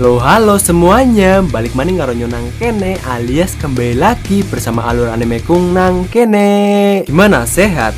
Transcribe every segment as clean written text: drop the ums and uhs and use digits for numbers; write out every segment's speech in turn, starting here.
Halo semuanya, balik maning karo Nyonang kene alias kembali lagi bersama alur anime kung nang kene. Gimana, sehat?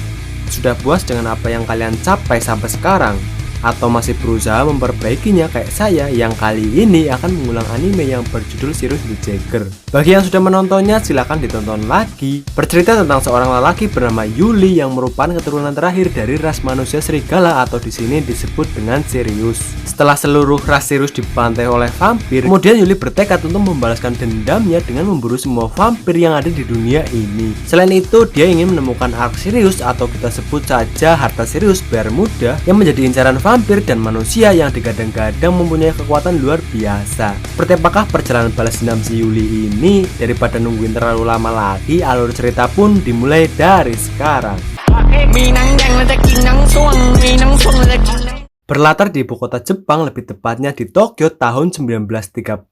Sudah puas dengan apa yang kalian capai sampai sekarang? Atau masih berusaha memperbaikinya kayak saya yang kali ini akan mengulang anime yang berjudul Sirius the Jaeger. Bagi yang sudah menontonnya silahkan ditonton lagi. Bercerita tentang seorang lelaki bernama Yuli yang merupakan keturunan terakhir dari ras manusia serigala atau di sini disebut dengan Sirius. Setelah seluruh ras Sirius dibantai oleh vampir, kemudian Yuli bertekad untuk membalaskan dendamnya dengan memburu semua vampir yang ada di dunia ini. Selain itu, dia ingin menemukan ark Sirius atau kita sebut saja harta Sirius biar muda yang menjadi incaran vampir dan manusia yang digadang-gadang mempunyai kekuatan luar biasa. Seperti apakah perjalanan balas dendam si Yuli ini? Daripada nungguin terlalu lama lagi, alur cerita pun dimulai dari sekarang. Berlatar di ibu kota Jepang, lebih tepatnya di Tokyo tahun 1930,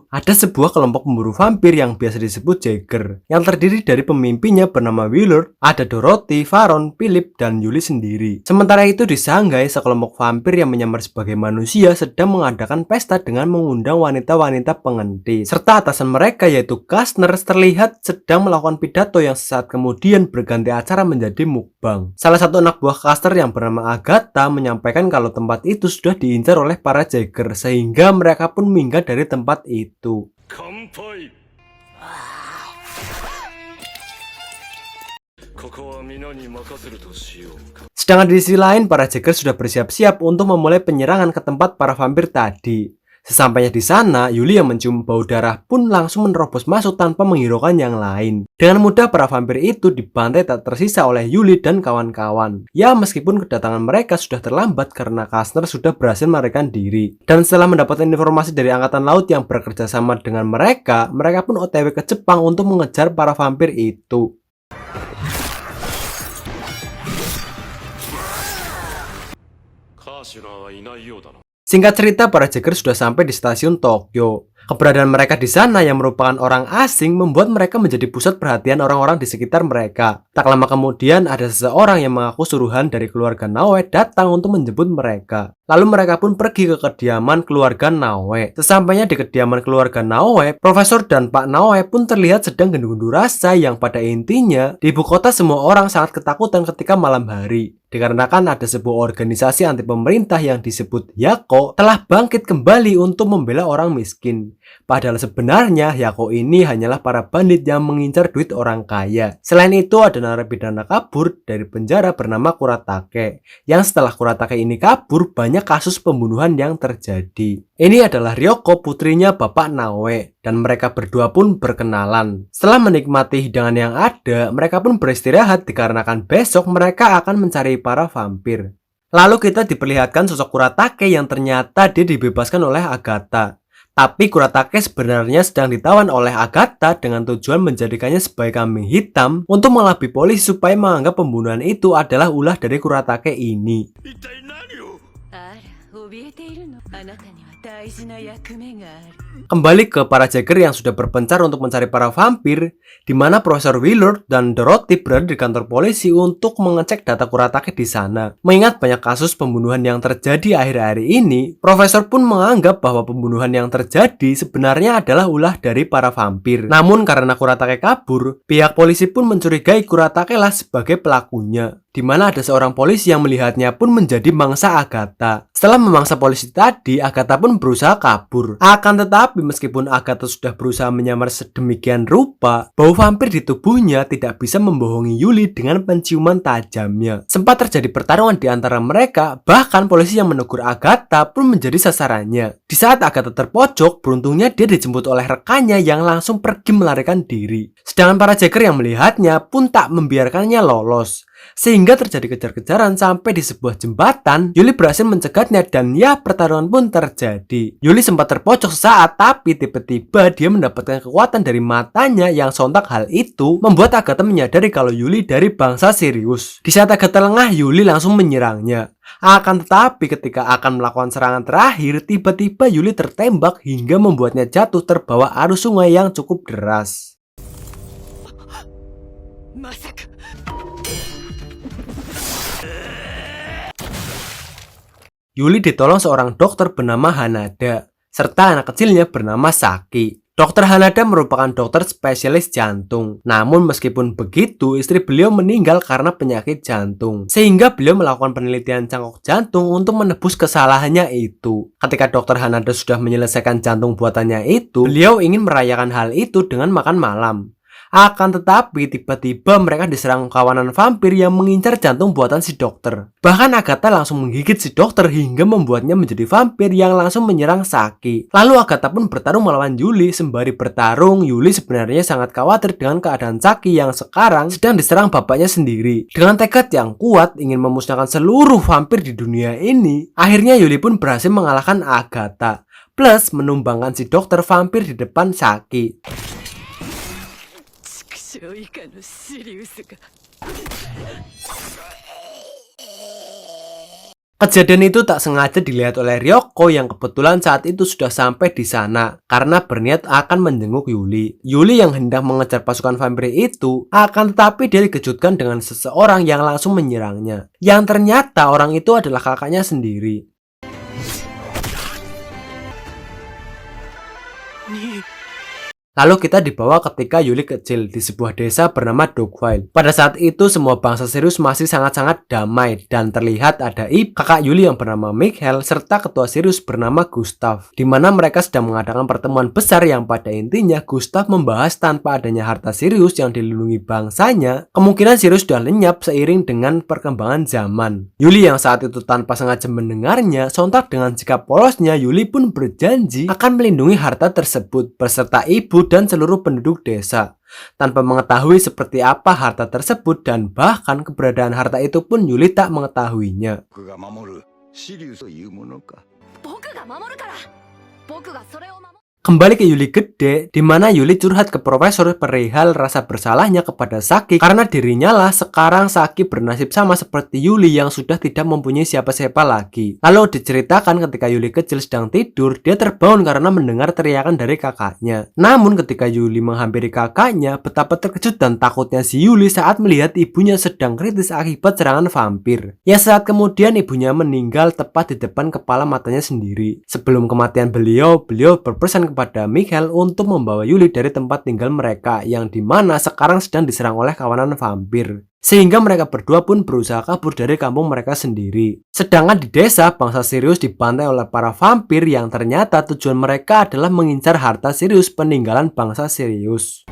ada sebuah kelompok pemburu vampir yang biasa disebut Jaeger, yang terdiri dari pemimpinnya bernama Willard, ada Dorothy, Varon, Philip, dan Yuli sendiri. Sementara itu di Shanghai, sekelompok vampir yang menyamar sebagai manusia sedang mengadakan pesta dengan mengundang wanita-wanita pengantin, serta atasan mereka yaitu Kastner terlihat sedang melakukan pidato yang sesaat kemudian berganti acara menjadi mukbang. Salah satu anak buah Kastner yang bernama Agatha menyampaikan kalau tempat itu sudah diincar oleh para Jaeger sehingga mereka pun minggat dari tempat itu. Sedangkan di sisi lain, para Jaeger sudah bersiap-siap untuk memulai penyerangan ke tempat para vampir tadi. Sesampainya di sana, Yuli yang mencium bau darah pun langsung menerobos masuk tanpa menghiraukan yang lain. Dengan mudah para vampir itu dibantai tak tersisa oleh Yuli dan kawan-kawan. Ya, meskipun kedatangan mereka sudah terlambat karena Kastner sudah berhasil melarikan diri. Dan setelah mendapatkan informasi dari angkatan laut yang bekerja sama dengan mereka pun OTW ke Jepang untuk mengejar para vampir itu. Singkat cerita, para Jaeger sudah sampai di stasiun Tokyo. Keberadaan mereka di sana yang merupakan orang asing membuat mereka menjadi pusat perhatian orang-orang di sekitar mereka. Tak lama kemudian ada seseorang yang mengaku suruhan dari keluarga Naoe datang untuk menjemput mereka. Lalu mereka pun pergi ke kediaman keluarga Naoe. Sesampainya di kediaman keluarga Naoe, Profesor dan Pak Naoe pun terlihat sedang gendu-gendu rasa yang pada intinya di ibu kota semua orang sangat ketakutan ketika malam hari. Dikarenakan ada sebuah organisasi anti pemerintah yang disebut Yako telah bangkit kembali untuk membela orang miskin. Padahal sebenarnya Yako ini hanyalah para bandit yang mengincar duit orang kaya. Selain itu ada narapidana kabur dari penjara bernama Kuratake, yang setelah Kuratake ini kabur banyak kasus pembunuhan yang terjadi. Ini adalah Ryoko, putrinya Bapak Naoe, dan mereka berdua pun berkenalan. Setelah menikmati hidangan yang ada, mereka pun beristirahat dikarenakan besok mereka akan mencari para vampir. Lalu kita diperlihatkan sosok Kuratake yang ternyata dia dibebaskan oleh Agatha. Tapi Kuratake sebenarnya sedang ditawan oleh Agatha dengan tujuan menjadikannya sebagai kambing hitam untuk mengelabui polisi supaya menganggap pembunuhan itu adalah ulah dari Kuratake ini. Kembali ke para Jaeger yang sudah berpencar untuk mencari para vampir, di mana Profesor Willard dan Dorothy berada di kantor polisi untuk mengecek data Kuratake di sana. Mengingat banyak kasus pembunuhan yang terjadi akhir-akhir ini, Profesor pun menganggap bahwa pembunuhan yang terjadi sebenarnya adalah ulah dari para vampir. Namun karena Kuratake kabur, pihak polisi pun mencurigai Kuratake lah sebagai pelakunya. Di mana ada seorang polisi yang melihatnya pun menjadi mangsa Agatha. Setelah memangsa polisi tadi, Agatha pun berusaha kabur. Akan tetapi meskipun Agatha sudah berusaha menyamar sedemikian rupa, bau vampir di tubuhnya tidak bisa membohongi Yuli dengan penciuman tajamnya. Sempat terjadi pertarungan di antara mereka, bahkan polisi yang menegur Agatha pun menjadi sasarannya. Di saat Agatha terpojok, beruntungnya dia dijemput oleh rekannya yang langsung pergi melarikan diri. Sedangkan para Jaeger yang melihatnya pun tak membiarkannya lolos. Sehingga terjadi kejar-kejaran sampai di sebuah jembatan. Yuli berhasil mencegatnya dan ya, pertarungan pun terjadi. Yuli sempat terpojok sesaat, tapi tiba-tiba dia mendapatkan kekuatan dari matanya yang sontak hal itu membuat Agatha menyadari kalau Yuli dari bangsa Sirius. Di saat Agatha lengah, Yuli langsung menyerangnya. Akan tetapi ketika akan melakukan serangan terakhir, tiba-tiba Yuli tertembak hingga membuatnya jatuh terbawa arus sungai yang cukup deras. Yuli ditolong seorang dokter bernama Hanada. serta anak kecilnya bernama Saki. Dokter Hanada merupakan dokter spesialis jantung. Namun meskipun begitu, istri beliau meninggal karena penyakit jantung. Sehingga beliau melakukan penelitian cangkok jantung untuk menebus kesalahannya itu. Ketika dokter Hanada sudah menyelesaikan jantung buatannya itu, beliau ingin merayakan hal itu dengan makan malam. Akan tetapi tiba-tiba mereka diserang kawanan vampir yang mengincar jantung buatan si dokter. Bahkan Agatha langsung menggigit si dokter hingga membuatnya menjadi vampir yang langsung menyerang Saki. Lalu Agatha pun bertarung melawan Yuli. Sembari bertarung, Yuli sebenarnya sangat khawatir dengan keadaan Saki yang sekarang sedang diserang bapaknya sendiri. Dengan tekad yang kuat ingin memusnahkan seluruh vampir di dunia ini, akhirnya Yuli pun berhasil mengalahkan Agatha. Plus menumbangkan si dokter vampir di depan Saki. Kejadian itu tak sengaja dilihat oleh Ryoko yang kebetulan saat itu sudah sampai di sana karena berniat akan menjenguk Yuli. Yuli yang hendak mengejar pasukan vampir itu, akan tetapi dia dikejutkan dengan seseorang yang langsung menyerangnya. Yang ternyata orang itu adalah kakaknya sendiri. Lalu kita dibawa ketika Yuli kecil di sebuah desa bernama Dogville. Pada saat itu semua bangsa Sirius masih sangat-sangat damai dan terlihat ada kakak Yuli yang bernama Mikhail serta ketua Sirius bernama Gustav, di mana mereka sedang mengadakan pertemuan besar yang pada intinya Gustav membahas tanpa adanya harta Sirius yang dilindungi bangsanya, kemungkinan Sirius sudah lenyap seiring dengan perkembangan zaman. Yuli yang saat itu tanpa sengaja mendengarnya, sontak dengan sikap polosnya Yuli pun berjanji akan melindungi harta tersebut beserta ibu dan seluruh penduduk desa. Tanpa mengetahui seperti apa harta tersebut dan bahkan keberadaan harta itu pun Yuli tak mengetahuinya. Kembali ke Yuli gede, di mana Yuli curhat ke profesor perihal rasa bersalahnya kepada Saki karena dirinya lah sekarang Saki bernasib sama seperti Yuli yang sudah tidak mempunyai siapa-siapa lagi. Lalu diceritakan ketika Yuli kecil sedang tidur, dia terbangun karena mendengar teriakan dari kakaknya. Namun ketika Yuli menghampiri kakaknya, betapa terkejut dan takutnya si Yuli saat melihat ibunya sedang kritis akibat serangan vampir. Ya saat kemudian ibunya meninggal tepat di depan kepala matanya sendiri. Sebelum kematian beliau berpesan kepada Mikhail untuk membawa Yuli dari tempat tinggal mereka yang dimana sekarang sedang diserang oleh kawanan vampir. Sehingga mereka berdua pun berusaha kabur dari kampung mereka sendiri. Sedangkan di desa, bangsa Sirius dibantai oleh para vampir yang ternyata tujuan mereka adalah mengincar harta Sirius peninggalan bangsa Sirius.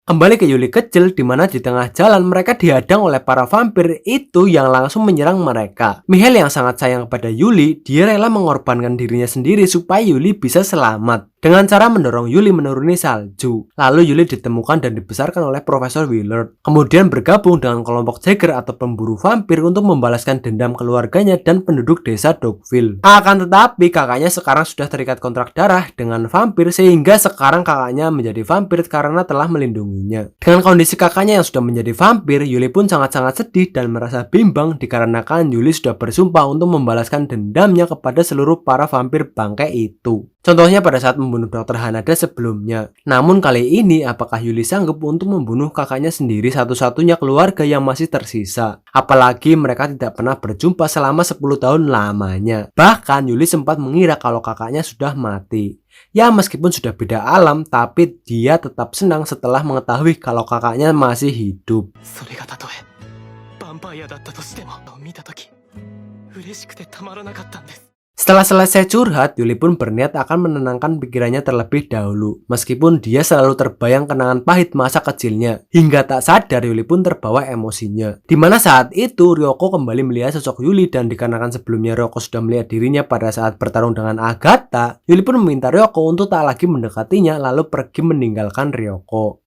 Kembali ke Yuli kecil, di mana di tengah jalan mereka dihadang oleh para vampir itu yang langsung menyerang mereka. Mikhail yang sangat sayang kepada Yuli, dia rela mengorbankan dirinya sendiri supaya Yuli bisa selamat. Dengan cara mendorong Yuli menuruni salju. Lalu Yuli ditemukan dan dibesarkan oleh Profesor Willard. Kemudian bergabung dengan kelompok Jaeger atau pemburu vampir untuk membalaskan dendam keluarganya dan penduduk desa Dogville. Akan tetapi kakaknya sekarang sudah terikat kontrak darah dengan vampir sehingga sekarang kakaknya menjadi vampir karena telah melindunginya. Dengan kondisi kakaknya yang sudah menjadi vampir, Yuli pun sangat-sangat sedih dan merasa bimbang dikarenakan Yuli sudah bersumpah untuk membalaskan dendamnya kepada seluruh para vampir bangkai itu. Contohnya pada saat membunuh Dr. Hanada sebelumnya. Namun kali ini apakah Yuli sanggup untuk membunuh kakaknya sendiri satu-satunya keluarga yang masih tersisa? Apalagi mereka tidak pernah berjumpa selama 10 tahun lamanya. Bahkan Yuli sempat mengira kalau kakaknya sudah mati. Ya meskipun sudah beda alam, tapi dia tetap senang setelah mengetahui kalau kakaknya masih hidup. Setelah selesai curhat, Yuli pun berniat akan menenangkan pikirannya terlebih dahulu. Meskipun dia selalu terbayang kenangan pahit masa kecilnya. Hingga tak sadar Yuli pun terbawa emosinya. Dimana saat itu Ryoko kembali melihat sosok Yuli dan dikarenakan sebelumnya Ryoko sudah melihat dirinya pada saat bertarung dengan Agatha, Yuli pun meminta Ryoko untuk tak lagi mendekatinya lalu pergi meninggalkan Ryoko.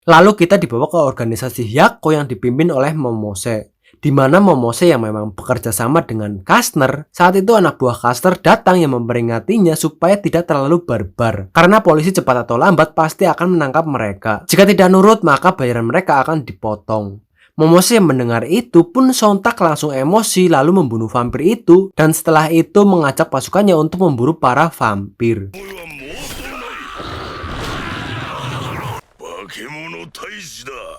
Lalu kita dibawa ke organisasi Hyakko yang dipimpin oleh Momose. Di mana Momose yang memang bekerja sama dengan Kastner, saat itu anak buah Kastner datang yang memperingatinya supaya tidak terlalu barbar. Karena polisi cepat atau lambat pasti akan menangkap mereka. Jika tidak nurut maka bayaran mereka akan dipotong. Momose yang mendengar itu pun sontak langsung emosi lalu membunuh vampir itu dan setelah itu mengajak pasukannya untuk memburu para vampir.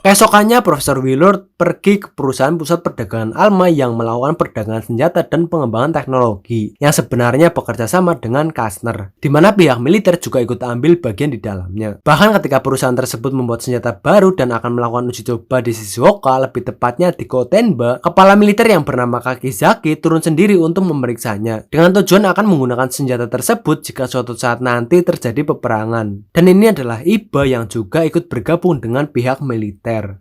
Keesokannya, Profesor Willard pergi ke perusahaan pusat perdagangan Alma yang melakukan perdagangan senjata dan pengembangan teknologi yang sebenarnya bekerja sama dengan Kastner, di mana pihak militer juga ikut ambil bagian di dalamnya. Bahkan ketika perusahaan tersebut membuat senjata baru dan akan melakukan uji coba di Shizuoka, lebih tepatnya di Kotenba, kepala militer yang bernama Kakizaki turun sendiri untuk memeriksanya, dengan tujuan akan menggunakan senjata tersebut jika suatu saat nanti terjadi peperangan. Dan ini adalah Iba yang juga ikut bergabung dengan pihak militer.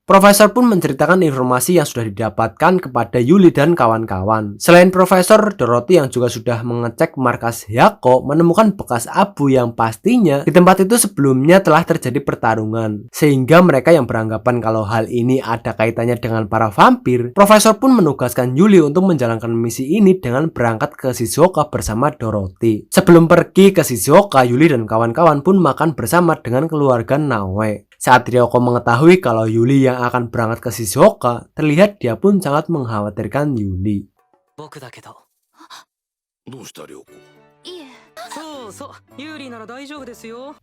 Profesor pun menceritakan informasi yang sudah didapatkan kepada Yuli dan kawan-kawan. Selain Profesor, Dorothy yang juga sudah mengecek markas Hyako menemukan bekas abu yang pastinya di tempat itu sebelumnya telah terjadi pertarungan. Sehingga mereka yang beranggapan kalau hal ini ada kaitannya dengan para vampir, Profesor pun menugaskan Yuli untuk menjalankan misi ini dengan berangkat ke Shizuoka bersama Dorothy. Sebelum pergi ke Shizuoka, Yuli dan kawan-kawan pun makan bersama dengan keluarga Naoe. Saat Ryoko mengetahui kalau Yuli yang akan berangkat ke Shizuoka, terlihat dia pun sangat mengkhawatirkan Yuli.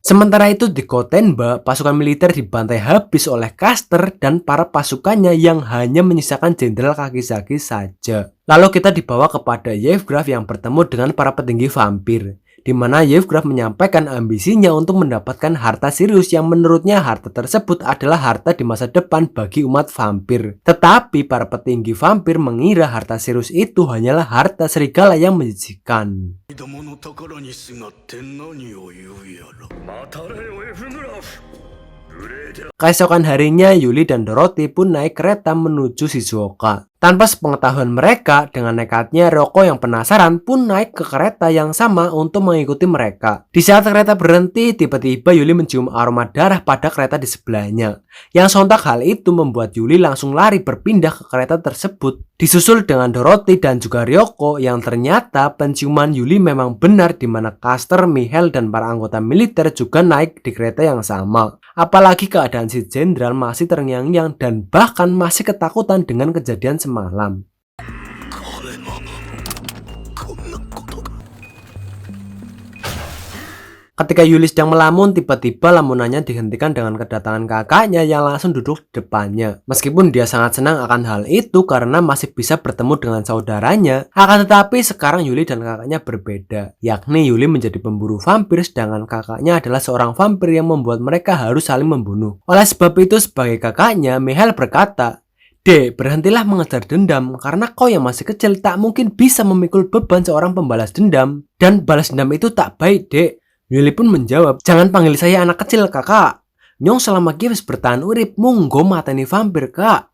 Sementara itu di Kotenba, pasukan militer dibantai habis oleh Caster dan para pasukannya yang hanya menyisakan Jenderal Kakizaki saja. Lalu kita dibawa kepada Yevgraf yang bertemu dengan para petinggi vampir, di mana Yevgraf menyampaikan ambisinya untuk mendapatkan harta Sirius yang menurutnya harta tersebut adalah harta di masa depan bagi umat vampir. Tetapi para petinggi vampir mengira harta Sirius itu hanyalah harta serigala yang menjijikan. Keesokan harinya, Yuli dan Dorothy pun naik kereta menuju Shizuoka. Tanpa sepengetahuan mereka, dengan nekatnya Ryoko yang penasaran pun naik ke kereta yang sama untuk mengikuti mereka. Di saat kereta berhenti, tiba-tiba Yuli mencium aroma darah pada kereta di sebelahnya. Yang sontak hal itu membuat Yuli langsung lari berpindah ke kereta tersebut. Disusul dengan Dorothy dan juga Ryoko yang ternyata penciuman Yuli memang benar, di mana Caster, Mihail, dan para anggota militer juga naik di kereta yang sama. Apalagi keadaan si jenderal masih terngiang-ngiang dan bahkan masih ketakutan dengan kejadian semalam. Ketika Yuli sedang melamun, tiba-tiba lamunannya dihentikan dengan kedatangan kakaknya yang langsung duduk di depannya. Meskipun dia sangat senang akan hal itu karena masih bisa bertemu dengan saudaranya, akan tetapi sekarang Yuli dan kakaknya berbeda. Yakni Yuli menjadi pemburu vampir sedangkan kakaknya adalah seorang vampir yang membuat mereka harus saling membunuh. Oleh sebab itu, sebagai kakaknya, Mihail berkata, "Dek, berhentilah mengejar dendam karena kau yang masih kecil tak mungkin bisa memikul beban seorang pembalas dendam. Dan balas dendam itu tak baik, Dek." Yuli pun menjawab, "Jangan panggil saya anak kecil, kakak. Nyong selama Gives bertahan urip, monggo mateni vampir, kak."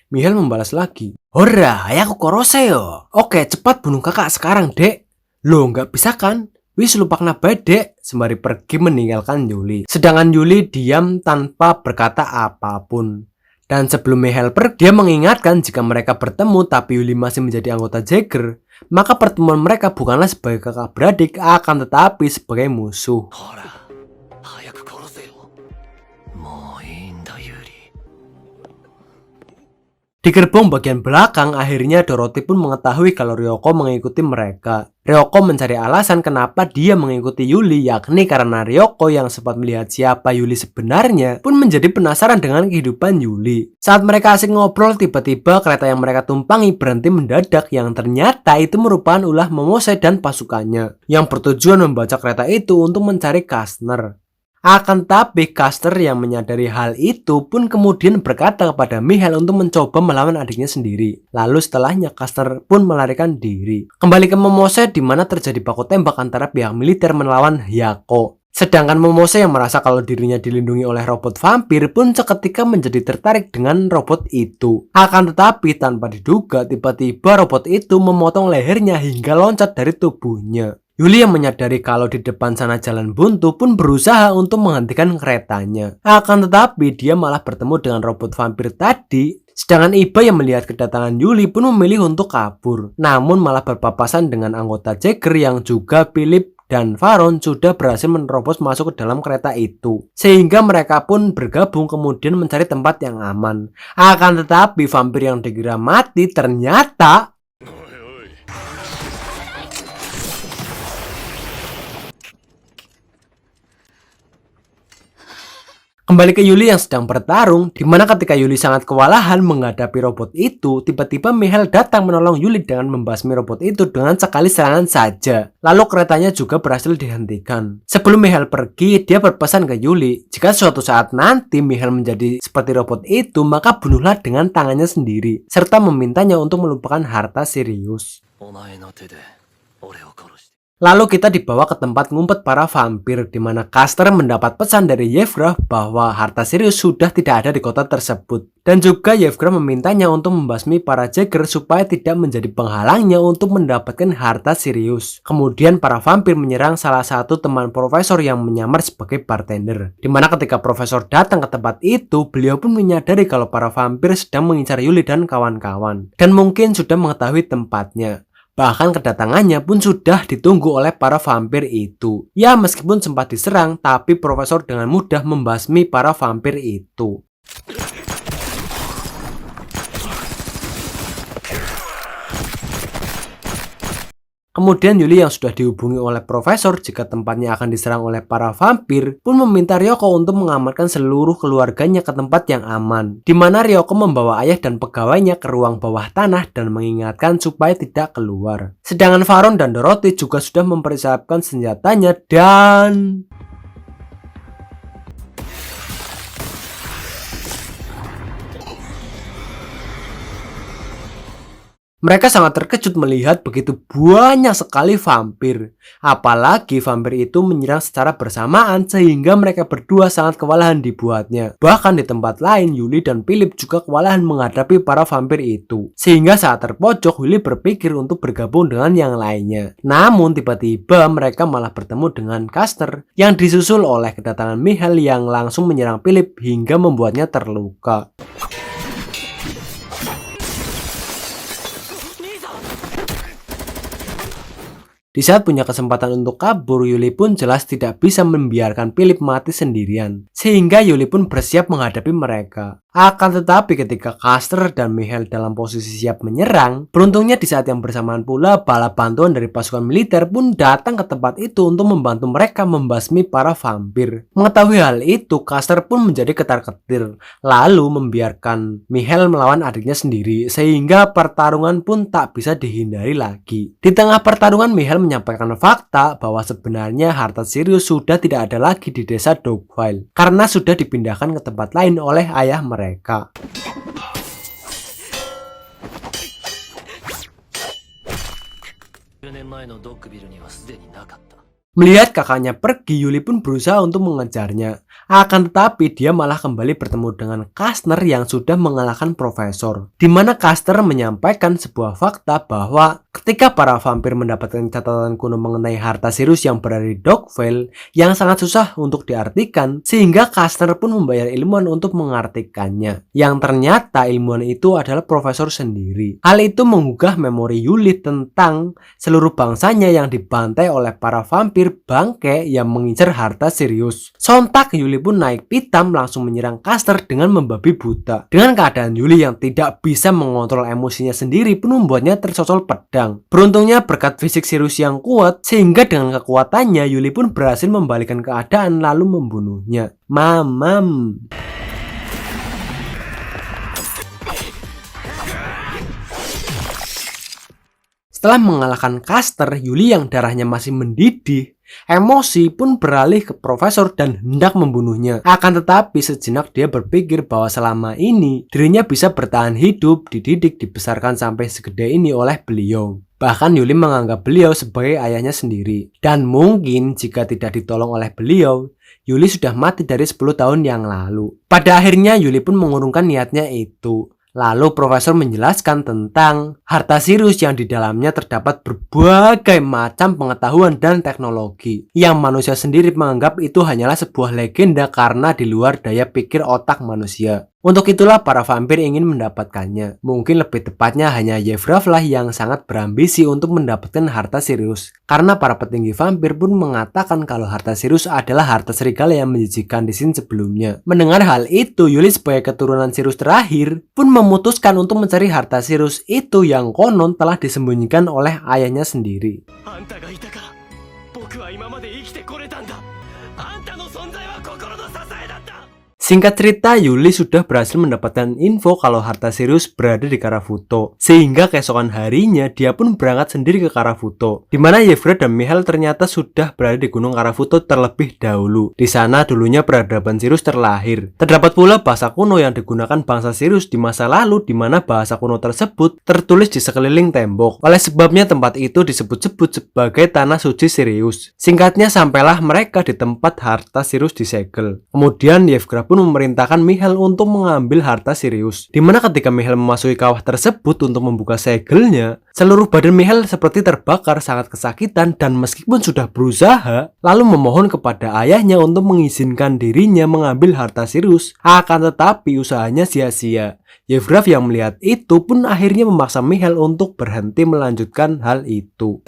Mihail membalas lagi, "Hora, ayaku korose yo. Oke, cepat bunuh kakak sekarang, Dek." "Loh, nggak bisa kan? Wis lupakna bae, Dek," sembari pergi meninggalkan Yuli. Sedangkan Yuli diam tanpa berkata apapun. Dan sebelum Mihail pergi, dia mengingatkan jika mereka bertemu tapi Yuli masih menjadi anggota Jaeger, maka pertemuan mereka bukanlah sebagai kakak beradik, akan tetapi sebagai musuh. Di gerbong bagian belakang, akhirnya Dorothy pun mengetahui kalau Ryoko mengikuti mereka. Ryoko mencari alasan kenapa dia mengikuti Yuli, yakni karena Ryoko yang sempat melihat siapa Yuli sebenarnya pun menjadi penasaran dengan kehidupan Yuli. Saat mereka asik ngobrol, tiba-tiba kereta yang mereka tumpangi berhenti mendadak, yang ternyata itu merupakan ulah Momose dan pasukannya yang bertujuan membaca kereta itu untuk mencari Kastner. Akan tetapi Caster yang menyadari hal itu pun kemudian berkata kepada Mihail untuk mencoba melawan adiknya sendiri. Lalu setelahnya Caster pun melarikan diri. Kembali ke Momose di mana terjadi baku tembak antara pihak militer melawan Hyako. Sedangkan Momose yang merasa kalau dirinya dilindungi oleh robot vampir pun seketika menjadi tertarik dengan robot itu. Akan tetapi tanpa diduga, tiba-tiba robot itu memotong lehernya hingga loncat dari tubuhnya. Yuli yang menyadari kalau di depan sana jalan buntu pun berusaha untuk menghentikan keretanya. Akan tetapi dia malah bertemu dengan robot vampir tadi. Sedangkan Iba yang melihat kedatangan Yuli pun memilih untuk kabur. Namun malah berpapasan dengan anggota Jaeger yang juga Philip dan Varon sudah berhasil menerobos masuk ke dalam kereta itu. Sehingga mereka pun bergabung kemudian mencari tempat yang aman. Akan tetapi vampir yang dikira mati ternyata Kembali ke Yuli yang sedang bertarung, di mana ketika Yuli sangat kewalahan menghadapi robot itu, tiba-tiba Mihail datang menolong Yuli dengan membasmi robot itu dengan sekali serangan saja. Lalu keretanya juga berhasil dihentikan. Sebelum Mihail pergi, dia berpesan ke Yuli, jika suatu saat nanti Mihail menjadi seperti robot itu, maka bunuhlah dengan tangannya sendiri, serta memintanya untuk melupakan harta Sirius. Lalu kita dibawa ke tempat ngumpet para vampir, di mana Caster mendapat pesan dari Yevgraf bahwa harta Sirius sudah tidak ada di kota tersebut. Dan juga Yevgraf memintanya untuk membasmi para Jaeger supaya tidak menjadi penghalangnya untuk mendapatkan harta Sirius. Kemudian para vampir menyerang salah satu teman profesor yang menyamar sebagai bartender. Di mana ketika profesor datang ke tempat itu, beliau pun menyadari kalau para vampir sedang mengincar Yuli dan kawan-kawan. Dan mungkin sudah mengetahui tempatnya. Bahkan kedatangannya pun sudah ditunggu oleh para vampir itu. Ya, meskipun sempat diserang, tapi profesor dengan mudah membasmi para vampir itu. Kemudian Yuli yang sudah dihubungi oleh profesor jika tempatnya akan diserang oleh para vampir pun meminta Ryoko untuk mengamankan seluruh keluarganya ke tempat yang aman. Di mana Ryoko membawa ayah dan pegawainya ke ruang bawah tanah dan mengingatkan supaya tidak keluar. Sedangkan Varon dan Dorothy juga sudah mempersiapkan senjatanya dan... mereka sangat terkejut melihat begitu banyak sekali vampir. Apalagi vampir itu menyerang secara bersamaan sehingga mereka berdua sangat kewalahan dibuatnya. Bahkan di tempat lain, Yuli dan Philip juga kewalahan menghadapi para vampir itu. Sehingga saat terpojok, Yuli berpikir untuk bergabung dengan yang lainnya. Namun tiba-tiba mereka malah bertemu dengan Caster yang disusul oleh kedatangan Mihail yang langsung menyerang Philip hingga membuatnya terluka. Di saat punya kesempatan untuk kabur, Yuli pun jelas tidak bisa membiarkan Philip mati sendirian. Sehingga Yuli pun bersiap menghadapi mereka. Akan tetapi ketika Caster dan Mihail dalam posisi siap menyerang, beruntungnya di saat yang bersamaan pula bala bantuan dari pasukan militer pun datang ke tempat itu untuk membantu mereka membasmi para vampir. Mengetahui hal itu, Caster pun menjadi ketar-ketir, lalu membiarkan Mihail melawan adiknya sendiri, sehingga pertarungan pun tak bisa dihindari lagi. Di tengah pertarungan, Mihail menyampaikan fakta bahwa sebenarnya harta Sirius sudah tidak ada lagi di desa Dogville, karena sudah dipindahkan ke tempat lain oleh ayah mereka. Melihat kakaknya pergi, Yuli pun berusaha untuk mengejarnya. Akan tetapi dia malah kembali bertemu dengan Caster yang sudah mengalahkan profesor. Di mana Caster menyampaikan sebuah fakta bahwa ketika para vampir mendapatkan catatan kuno mengenai harta Sirius yang berada di Dogville yang sangat susah untuk diartikan, sehingga Caster pun membayar ilmuwan untuk mengartikannya. Yang ternyata ilmuwan itu adalah profesor sendiri. Hal itu menggugah memori Yuli tentang seluruh bangsanya yang dibantai oleh para vampir bangke yang mengincar harta Sirius. Sontak Yuli pun naik pitam langsung menyerang Caster dengan membabi buta. Dengan keadaan Yuli yang tidak bisa mengontrol emosinya sendiri pun membuatnya tersosol pedang. Beruntungnya berkat fisik Sirius yang kuat, sehingga dengan kekuatannya Yuli pun berhasil membalikkan keadaan lalu membunuhnya. Mamam. Setelah mengalahkan Caster, Yuli yang darahnya masih mendidih, emosi pun beralih ke profesor dan hendak membunuhnya. Akan tetapi sejenak dia berpikir bahwa selama ini dirinya bisa bertahan hidup, dididik, dibesarkan sampai segede ini oleh beliau. Bahkan Yuli menganggap beliau sebagai ayahnya sendiri. Dan mungkin jika tidak ditolong oleh beliau, Yuli sudah mati dari 10 tahun yang lalu. Pada akhirnya Yuli pun mengurungkan niatnya itu. Lalu profesor menjelaskan tentang harta Sirius yang di dalamnya terdapat berbagai macam pengetahuan dan teknologi yang manusia sendiri menganggap itu hanyalah sebuah legenda karena di luar daya pikir otak manusia. Untuk itulah para vampir ingin mendapatkannya. Mungkin lebih tepatnya hanya Yevgraf lah yang sangat berambisi untuk mendapatkan harta Sirius. Karena para petinggi vampir pun mengatakan kalau harta Sirius adalah harta serigala yang menjijikan di scene sebelumnya. Mendengar hal itu, Yuli sebagai keturunan Sirius terakhir pun memutuskan untuk mencari harta Sirius itu yang konon telah disembunyikan oleh ayahnya sendiri. Singkat cerita, Yuli sudah berhasil mendapatkan info kalau harta Sirius berada di Karafuto. Sehingga keesokan harinya, dia pun berangkat sendiri ke Karafuto. Di mana Yevgra dan Mihail ternyata sudah berada di Gunung Karafuto terlebih dahulu. Di sana dulunya peradaban Sirius terlahir. Terdapat pula bahasa kuno yang digunakan bangsa Sirius di masa lalu, di mana bahasa kuno tersebut tertulis di sekeliling tembok. Oleh sebabnya tempat itu disebut-sebut sebagai Tanah Suci Sirius. Singkatnya, sampailah mereka di tempat harta Sirius disegel. Kemudian Yevgra pun memerintahkan Mihail untuk mengambil harta Sirius. Dimana ketika Mihail memasuki kawah tersebut untuk membuka segelnya, seluruh badan Mihail seperti terbakar sangat kesakitan dan meskipun sudah berusaha, lalu memohon kepada ayahnya untuk mengizinkan dirinya mengambil harta Sirius, akan tetapi usahanya sia-sia. Yevgraf yang melihat itu pun akhirnya memaksa Mihail untuk berhenti melanjutkan hal itu.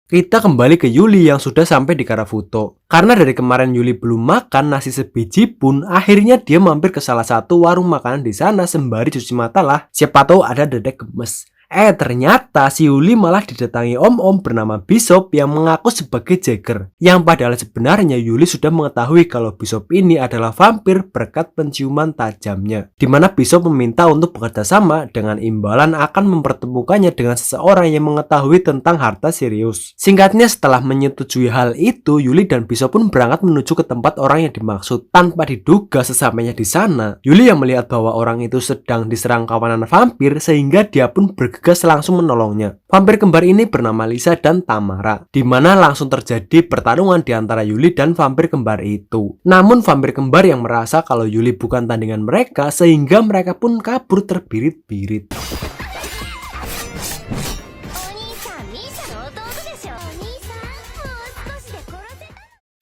Kita kembali ke Yuli yang sudah sampai di Karafuto. Karena dari kemarin Yuli belum makan nasi sebiji pun, akhirnya dia mampir ke salah satu warung makanan di sana sembari cuci mata lah. Siapa tahu ada dedek gemes. Ternyata si Yuli malah didatangi om-om bernama Bishop yang mengaku sebagai Jagger. Yang padahal sebenarnya Yuli sudah mengetahui kalau Bishop ini adalah vampir berkat penciuman tajamnya. Dimana Bishop meminta untuk bekerja sama dengan imbalan akan mempertemukannya dengan seseorang yang mengetahui tentang harta Sirius. Singkatnya, setelah menyetujui hal itu, Yuli dan Bishop pun berangkat menuju ke tempat orang yang dimaksud. Tanpa diduga sesampainya di sana, Yuli yang melihat bahwa orang itu sedang diserang kawanan vampir sehingga dia pun bergegas langsung menolongnya. Vampir kembar ini bernama Lisa dan Tamara, di mana langsung terjadi pertarungan di antara Yuli dan vampir kembar itu. Namun vampir kembar yang merasa kalau Yuli bukan tandingan mereka sehingga mereka pun kabur terbirit-birit.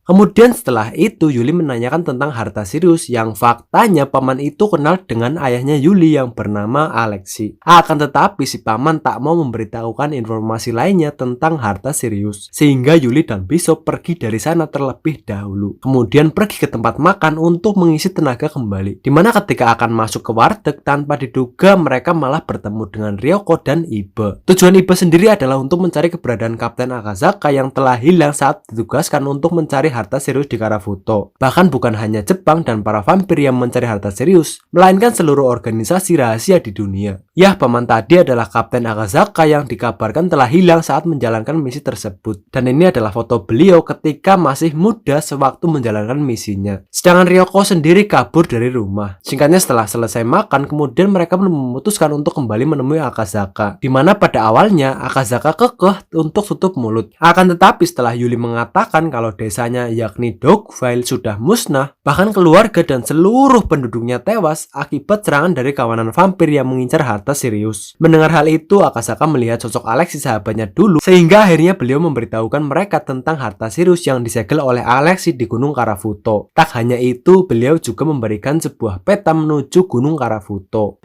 Kemudian setelah itu Yuli menanyakan tentang harta Sirius yang faktanya paman itu kenal dengan ayahnya Yuli yang bernama Alexi. Akan tetapi si paman tak mau memberitahukan informasi lainnya tentang harta Sirius. Sehingga Yuli dan Bishop pergi dari sana terlebih dahulu. Kemudian pergi ke tempat makan untuk mengisi tenaga kembali. Dimana ketika akan masuk ke warteg tanpa diduga mereka malah bertemu dengan Ryoko dan Ibe. Tujuan Ibe sendiri adalah untuk mencari keberadaan Kapten Akazaka yang telah hilang saat ditugaskan untuk mencari harta Sirius di Karafuto. Bahkan bukan hanya Jepang dan para vampir yang mencari harta Sirius, melainkan seluruh organisasi rahasia di dunia. Yah, paman tadi adalah Kapten Akazaka yang dikabarkan telah hilang saat menjalankan misi tersebut. Dan ini adalah foto beliau ketika masih muda sewaktu menjalankan misinya. Sedangkan Ryoko sendiri kabur dari rumah. Singkatnya, setelah selesai makan, kemudian mereka memutuskan untuk kembali menemui Akazaka. Dimana pada awalnya Akazaka kekeh untuk tutup mulut. Akan tetapi setelah Yuli mengatakan kalau desanya yakni Dogville sudah musnah, bahkan keluarga dan seluruh penduduknya tewas akibat serangan dari kawanan vampir yang mengincar harta Sirius. Mendengar hal itu, Akazaka melihat sosok Alexi sahabatnya dulu, sehingga akhirnya beliau memberitahukan mereka tentang harta Sirius yang disegel oleh Alexi di Gunung Karafuto. Tak hanya itu, beliau juga memberikan sebuah peta menuju Gunung Karafuto.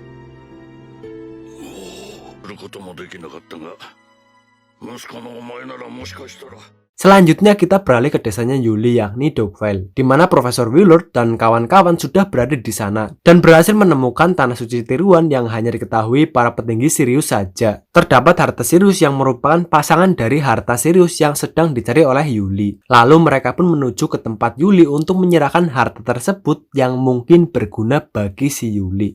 Selanjutnya kita beralih ke desanya Yuli yakni Dogville, di mana Profesor Willard dan kawan-kawan sudah berada di sana dan berhasil menemukan tanah suci tiruan yang hanya diketahui para petinggi Sirius saja. Terdapat harta Sirius yang merupakan pasangan dari harta Sirius yang sedang dicari oleh Yuli. Lalu mereka pun menuju ke tempat Yuli untuk menyerahkan harta tersebut yang mungkin berguna bagi si Yuli.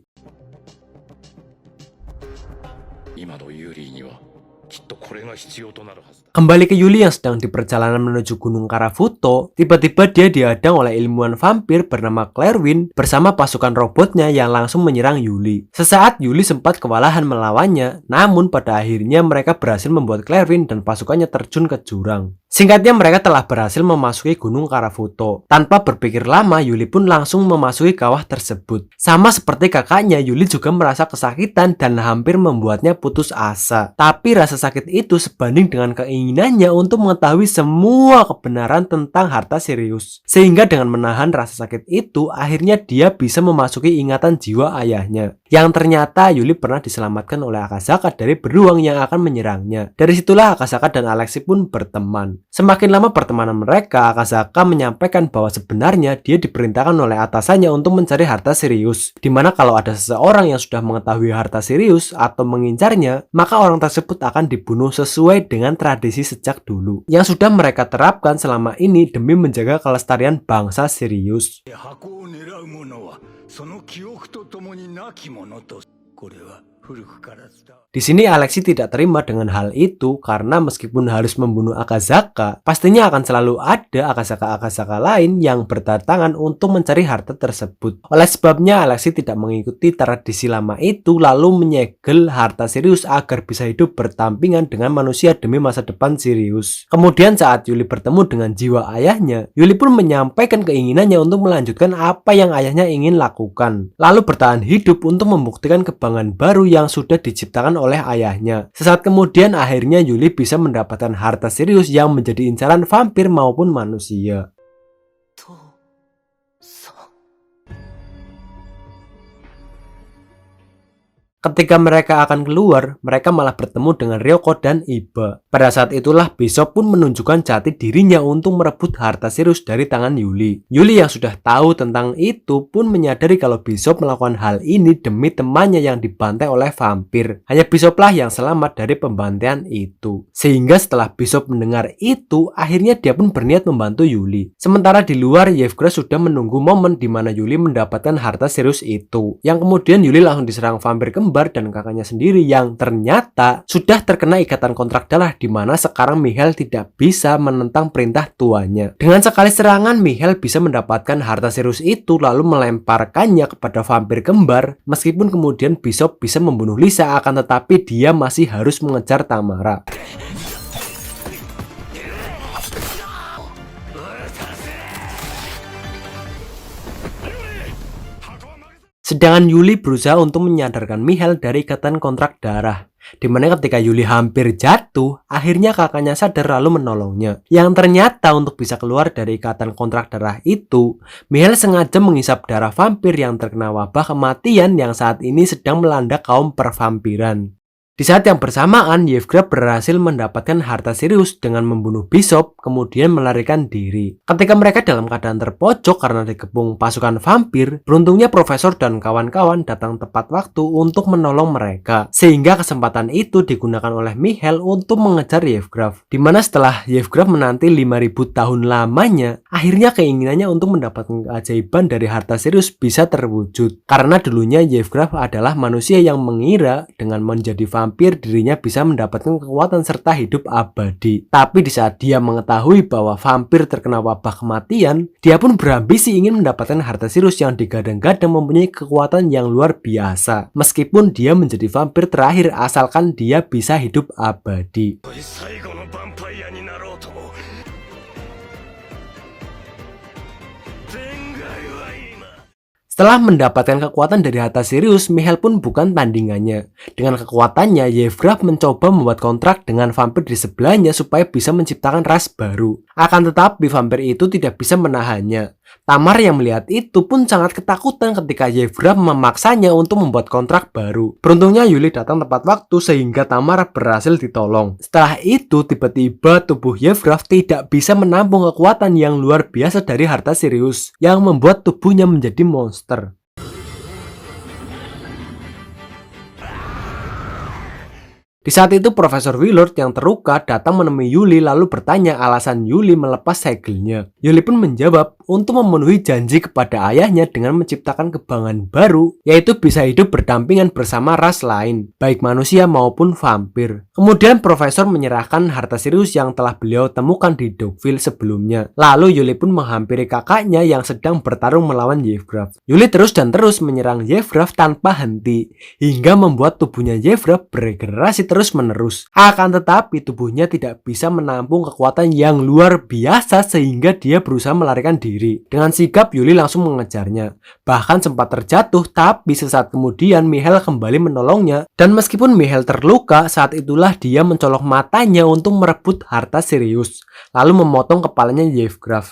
Kembali ke Yuli yang sedang di perjalanan menuju Gunung Karafuto, tiba-tiba dia dihadang oleh ilmuwan vampir bernama Clairwin bersama pasukan robotnya yang langsung menyerang Yuli. Sesaat Yuli sempat kewalahan melawannya, namun pada akhirnya mereka berhasil membuat Clairwin dan pasukannya terjun ke jurang. Singkatnya, mereka telah berhasil memasuki Gunung Karafuto. Tanpa berpikir lama, Yuli pun langsung memasuki kawah tersebut. Sama seperti kakaknya, Yuli juga merasa kesakitan dan hampir membuatnya putus asa. Tapi rasa sakit itu sebanding dengan keinginannya untuk mengetahui semua kebenaran tentang harta Sirius. Sehingga dengan menahan rasa sakit itu, akhirnya dia bisa memasuki ingatan jiwa ayahnya. yang ternyata Yuli pernah diselamatkan oleh Akasaka dari beruang yang akan menyerangnya. Dari situlah Akasaka dan Alexei pun berteman. Semakin lama pertemanan mereka, Akasaka menyampaikan bahwa sebenarnya dia diperintahkan oleh atasannya untuk mencari harta Sirius, dimana kalau ada seseorang yang sudah mengetahui harta Sirius atau mengincarnya, maka orang tersebut akan dibunuh sesuai dengan tradisi sejak dulu yang sudah mereka terapkan selama ini demi menjaga kelestarian bangsa Sirius. 箱を狙う者はその記憶とともに亡き者と、これは古くから伝わる。 Di sini Alexei tidak terima dengan hal itu karena meskipun harus membunuh Akasaka, pastinya akan selalu ada Akasaka-Akasaka lain yang berdatangan untuk mencari harta tersebut. Oleh sebabnya Alexei tidak mengikuti tradisi lama itu lalu menyegel harta Sirius agar bisa hidup berdampingan dengan manusia demi masa depan Sirius. Kemudian saat Yuli bertemu dengan jiwa ayahnya, Yuli pun menyampaikan keinginannya untuk melanjutkan apa yang ayahnya ingin lakukan, lalu bertahan hidup untuk membuktikan kebanggaan baru yang sudah diciptakan oleh ayahnya. Sesaat kemudian akhirnya Yuli bisa mendapatkan harta Sirius yang menjadi incaran vampir maupun manusia. Ketika mereka akan keluar, mereka malah bertemu dengan Ryoko dan Iba. Pada saat itulah Bishop pun menunjukkan jati dirinya untuk merebut harta Sirius dari tangan Yuli. Yuli yang sudah tahu tentang itu pun menyadari kalau Bishop melakukan hal ini demi temannya yang dibantai oleh vampir. Hanya Bishoplah yang selamat dari pembantaian itu. Sehingga setelah Bishop mendengar itu, akhirnya dia pun berniat membantu Yuli. Sementara di luar, Yevgra sudah menunggu momen di mana Yuli mendapatkan harta Sirius itu. Yang kemudian Yuli langsung diserang vampir kembar dan kakaknya sendiri yang ternyata sudah terkena ikatan kontrak darah, di mana sekarang Mihail tidak bisa menentang perintah tuanya. Dengan sekali serangan, Mihail bisa mendapatkan harta Sirius itu lalu melemparkannya kepada vampir kembar. Meskipun kemudian Bishop bisa membunuh Lisa, akan tetapi dia masih harus mengejar Tamara. Sedangkan Yuli berusaha untuk menyadarkan Mihail dari ikatan kontrak darah. Dimana ketika Yuli hampir jatuh, akhirnya kakaknya sadar lalu menolongnya. Yang ternyata untuk bisa keluar dari ikatan kontrak darah itu, Mihail sengaja menghisap darah vampir yang terkena wabah kematian yang saat ini sedang melanda kaum pervampiran. Di saat yang bersamaan, Yevgra berhasil mendapatkan harta Sirius dengan membunuh Bishop, kemudian melarikan diri. Ketika mereka dalam keadaan terpojok karena dikepung pasukan vampir, beruntungnya Profesor dan kawan-kawan datang tepat waktu untuk menolong mereka. Sehingga kesempatan itu digunakan oleh Mihail untuk mengejar Yevgraf. Dimana setelah Yevgraf menanti 5000 tahun lamanya, akhirnya keinginannya untuk mendapatkan keajaiban dari harta Sirius bisa terwujud. Karena dulunya Yevgraf adalah manusia yang mengira dengan menjadi vampir dirinya bisa mendapatkan kekuatan serta hidup abadi. Tapi di saat dia mengetahui bahwa vampir terkena wabah kematian, dia pun berambisi ingin mendapatkan harta Sirius yang digadang-gadang mempunyai kekuatan yang luar biasa. Meskipun dia menjadi vampir terakhir asalkan dia bisa hidup abadi. Setelah mendapatkan kekuatan dari harta Sirius, Mihail pun bukan tandingannya. Dengan kekuatannya, Yevgraf mencoba membuat kontrak dengan vampir di sebelahnya supaya bisa menciptakan ras baru. Akan tetapi vampir itu tidak bisa menahannya. Tamar yang melihat itu pun sangat ketakutan ketika Yevgraf memaksanya untuk membuat kontrak baru. Beruntungnya Yuli datang tepat waktu sehingga Tamar berhasil ditolong. Setelah itu tiba-tiba tubuh Yevgraf tidak bisa menampung kekuatan yang luar biasa dari harta Sirius yang membuat tubuhnya menjadi monster. Di saat itu Profesor Willard yang terluka datang menemui Yuli lalu bertanya alasan Yuli melepas segelnya. Yuli pun menjawab untuk memenuhi janji kepada ayahnya dengan menciptakan kebanggaan baru, yaitu bisa hidup berdampingan bersama ras lain, baik manusia maupun vampir. Kemudian Profesor menyerahkan harta Sirius yang telah beliau temukan di Dogville sebelumnya. Lalu Yuli pun menghampiri kakaknya yang sedang bertarung melawan Yevgraf. Yuli terus dan terus menyerang Yevgraf tanpa henti, hingga membuat tubuhnya Yevgraf beregenerasi terus-menerus. Akan tetapi tubuhnya tidak bisa menampung kekuatan yang luar biasa sehingga dia berusaha melarikan diri. Dengan sigap Yuli langsung mengejarnya. Bahkan sempat terjatuh, tapi sesaat kemudian Mihail kembali menolongnya. Dan meskipun Mihail terluka, saat itulah dia mencolok matanya untuk merebut harta Sirius, lalu memotong kepalanya Yevgraf.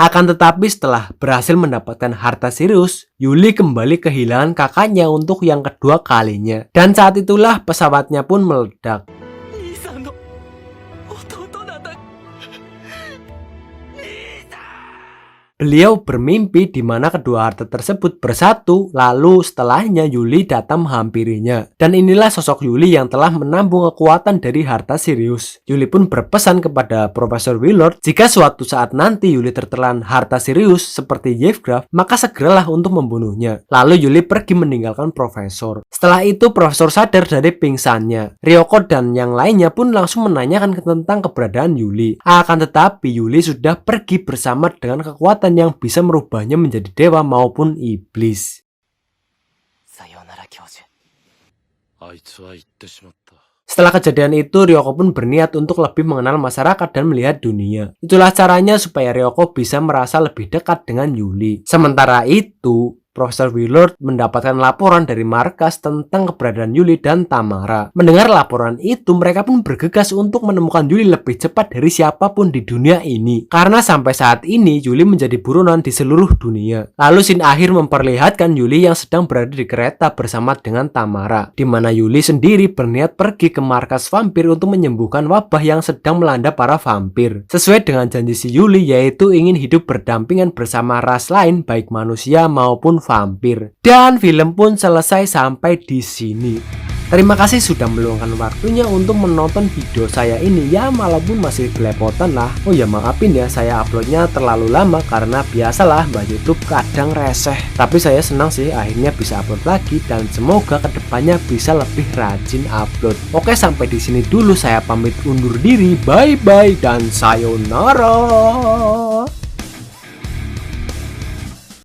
Akan tetapi setelah berhasil mendapatkan harta Sirius, Yuli kembali kehilangan kakaknya untuk yang kedua kalinya. Dan saat itulah pesawatnya pun meledak. Beliau bermimpi di mana kedua harta tersebut bersatu, lalu setelahnya Yuli datang menghampirinya. Dan inilah sosok Yuli yang telah menampung kekuatan dari harta Sirius. Yuli pun berpesan kepada Profesor Willard, jika suatu saat nanti Yuli tertelan harta Sirius seperti Yevgraf, maka segeralah untuk membunuhnya. Lalu Yuli pergi meninggalkan Profesor. Setelah itu Profesor sadar dari pingsannya. Ryoko dan yang lainnya pun langsung menanyakan tentang keberadaan Yuli. Akan tetapi Yuli sudah pergi bersama dengan kekuatan yang bisa merubahnya menjadi dewa maupun iblis. Setelah kejadian itu, Ryoko pun berniat untuk lebih mengenal masyarakat dan melihat dunia. Itulah caranya supaya Ryoko bisa merasa lebih dekat dengan Yuli. Sementara itu, Profesor Willard mendapatkan laporan dari markas tentang keberadaan Yuli dan Tamara. Mendengar laporan itu, mereka pun bergegas untuk menemukan Yuli lebih cepat dari siapapun di dunia ini. Karena sampai saat ini, Yuli menjadi buronan di seluruh dunia. Lalu scene akhir memperlihatkan Yuli yang sedang berada di kereta bersama dengan Tamara. Di mana Yuli sendiri berniat pergi ke markas vampir untuk menyembuhkan wabah yang sedang melanda para vampir. Sesuai dengan janji si Yuli, yaitu ingin hidup berdampingan bersama ras lain, baik manusia maupun vampir. Dan film pun selesai sampai di sini. Terima kasih sudah meluangkan waktunya untuk menonton video saya ini. Ya walaupun masih belepotan lah. Oh ya maafin ya, saya uploadnya terlalu lama karena biasalah Mbak YouTube kadang reseh. Tapi saya senang sih akhirnya bisa upload lagi dan semoga kedepannya bisa lebih rajin upload. Oke, sampai di sini dulu, saya pamit undur diri. Bye bye dan sayonara.